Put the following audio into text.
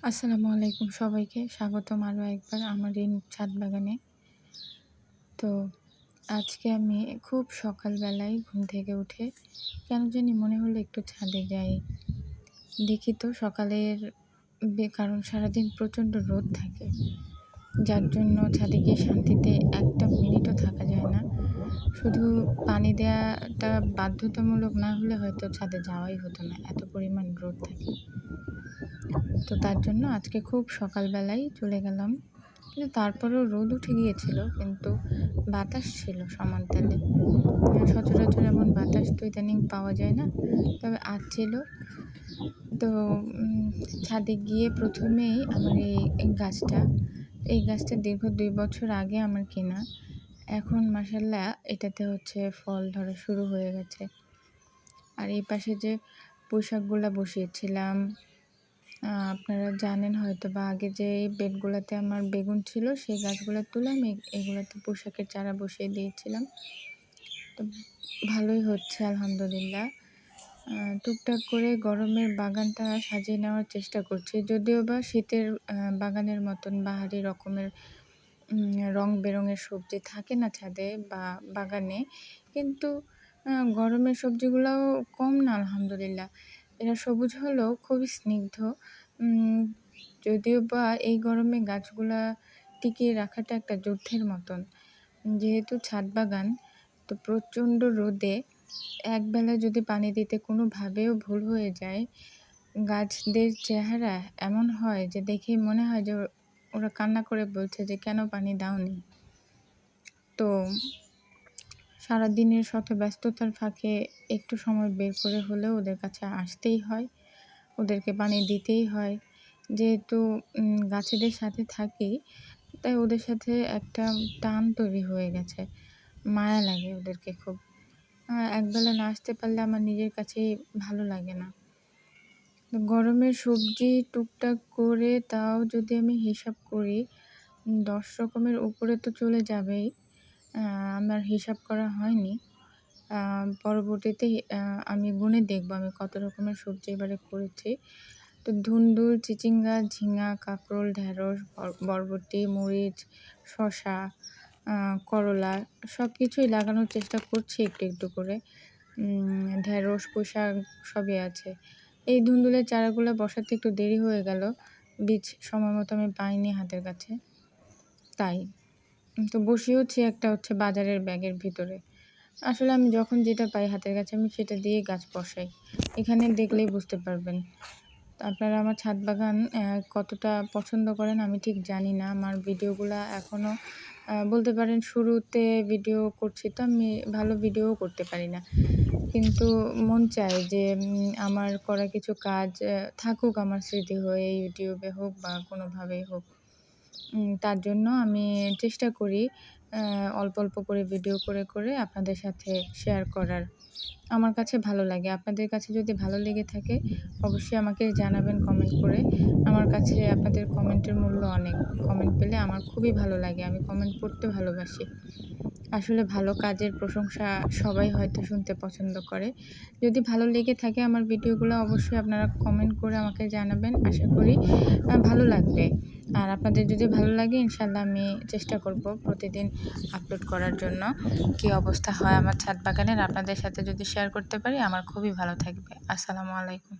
আসসালামু আলাইকুম সবাইকে স্বাগতম আরও একবার আমার এই ছাদ বাগানে। তো আজকে আমি খুব সকালবেলায় ঘুম থেকে উঠে কেন জানি মনে হলো একটু ছাদে যাই। দেখি তো সকালের কারণ সারাদিন প্রচণ্ড রোদ থাকে, যার জন্য ছাদে গিয়ে শান্তিতে একটা মিনিটও থাকা যায় না। শুধু পানি দেওয়াটা বাধ্যতামূলক না হলে হয়তো ছাদে যাওয়াই হতো না, এত পরিমাণ রোদ থাকে। তো তার জন্য আজকে খুব সকালবেলাই চলে গেলাম, কিন্তু তারপরেও রোদ উঠে গিয়েছিল, কিন্তু বাতাস ছিল সমান তালে। সচরাচর এমন বাতাস তো ইদানিং পাওয়া যায় না, তবে আজ ছিল। তো ছাদে গিয়ে প্রথমেই আমার এই গাছটা দীর্ঘ 2 বছর আগে আমার কেনা। এখন মাশাআল্লাহ এটাতে ফল ধরা শুরু হয়ে গেছে। আর এই পাশে যে পুঁইশাকগুলা বসিয়েছিলাম, আপনারা জানেন হয়তো বা আগে যে বেডগুলোতে আমার বেগুন ছিল সেই গাছগুলো তুলে আমি এগুলোতে পুঁইশাকের চারা বসিয়ে দিয়েছিলাম। তো ভালোই হচ্ছে আলহামদুলিল্লাহ। টুকটাক করে গরমের বাগানটা সাজিয়ে নেওয়ার চেষ্টা করছি, যদিও বা শীতের বাগানের মতন বাহারি রকমের রং বেরঙের সবজি থাকে না ছাদে বা বাগানে, কিন্তু গরমের সবজিগুলোও কম না আলহামদুলিল্লাহ। এরা সবুজ হলেও খুবই স্নিগ্ধ। যদিও বা এই গরমে গাছগুলা টিকিয়ে রাখাটা একটা যুদ্ধের মতন। যেহেতু ছাদ বাগান, তো প্রচণ্ড রোদে একবেলা যদি পানি দিতে কোনোভাবেও ভুল হয়ে যায়, গাছদের চেহারা এমন হয় যে দেখেই মনে হয় যে ওরা কান্না করে বলছে যে কেন পানি দাওনি। তো সারাদিনের শত ব্যস্ততার ফাঁকে একটু সময় বের করে হলেও ওদের কাছে আসতেই হয়, ওদেরকে পানি দিতেই হয়। যেহেতু গাছেদের সাথে থাকি, তাই ওদের সাথে একটা টান তৈরি হয়ে গেছে। মায়া লাগে ওদেরকে খুব। একবেলা না আসতে পারলে আমার নিজের কাছেই ভালো লাগে না। গরমের সবজি টুকটাক করে তাও যদি আমি হিসাব করি 10 রকমের উপরে তো চলে যাবেই। আমার হিসাব করা হয়নি। পরবর্তীতে আমি গুনে দেখব আমি কত রকমের সবজি এবারে করেছি। তো ধুন্দুল, চিচিঙ্গা, ঝিঙা, কাঁকরোল, ঢেঁড়স, বরবটি, মরিচ, শসা, করলা সব কিছুই লাগানোর চেষ্টা করছি একটু একটু করে। ঢেঁড়স, পুঁইশাক সবই আছে। এই ধুন্দুলের চারাগুলো বসাতে একটু দেরি হয়ে গেল, বীজ সময় মতো আমি পাইনি হাতের কাছে, তাই। তো বসিয়েওছি একটা বাজারের ব্যাগের ভিতরে। আসলে আমি যখন যেটা পাই হাতের কাছে আমি সেটা দিয়ে গাছ বসাই। এখানে দেখলেই বুঝতে পারবেন। আপনারা আমার ছাদ বাগান কতটা পছন্দ করেন আমি ঠিক জানি না। আমার ভিডিওগুলা এখনও বলতে পারেন শুরুতে ভিডিও করছি, তো আমি ভালো ভিডিওও করতে পারি না। কিন্তু মন চায় যে আমার করা কিছু কাজ থাকুক আমার স্মৃতি হয়ে, ইউটিউবে হোক বা কোনোভাবেই হোক। তার জন্য আমি চেষ্টা করি অল্প অল্প করে ভিডিও করে করে আপনাদের সাথে শেয়ার করার। আমার কাছে ভালো লাগে। আপনাদের কাছে যদি ভালো লেগে থাকে অবশ্যই আমাকে জানাবেন কমেন্ট করে। আমার কাছে আপনাদের কমেন্টের মূল্য অনেক। কমেন্ট পেলে আমার খুবই ভালো লাগে। আমি কমেন্ট পড়তে ভালোবাসি। আসলে ভালো কাজের প্রশংসা সবাই হয়তো শুনতে পছন্দ করে। যদি ভালো লেগে থাকে আমার ভিডিওগুলো অবশ্যই আপনারা কমেন্ট করে আমাকে জানাবেন। আশা করি ভালো লাগবে। আর আপনাদের যদি ভালো লাগে ইনশাআল্লাহ আমি চেষ্টা করব প্রতিদিন আপলোড করার জন্য। কী অবস্থা হয় আমার ছাদ বাগানের আপনাদের সাথে যদি শেয়ার করতে পারি আমার খুবই ভালো থাকবে। আসসালামু আলাইকুম।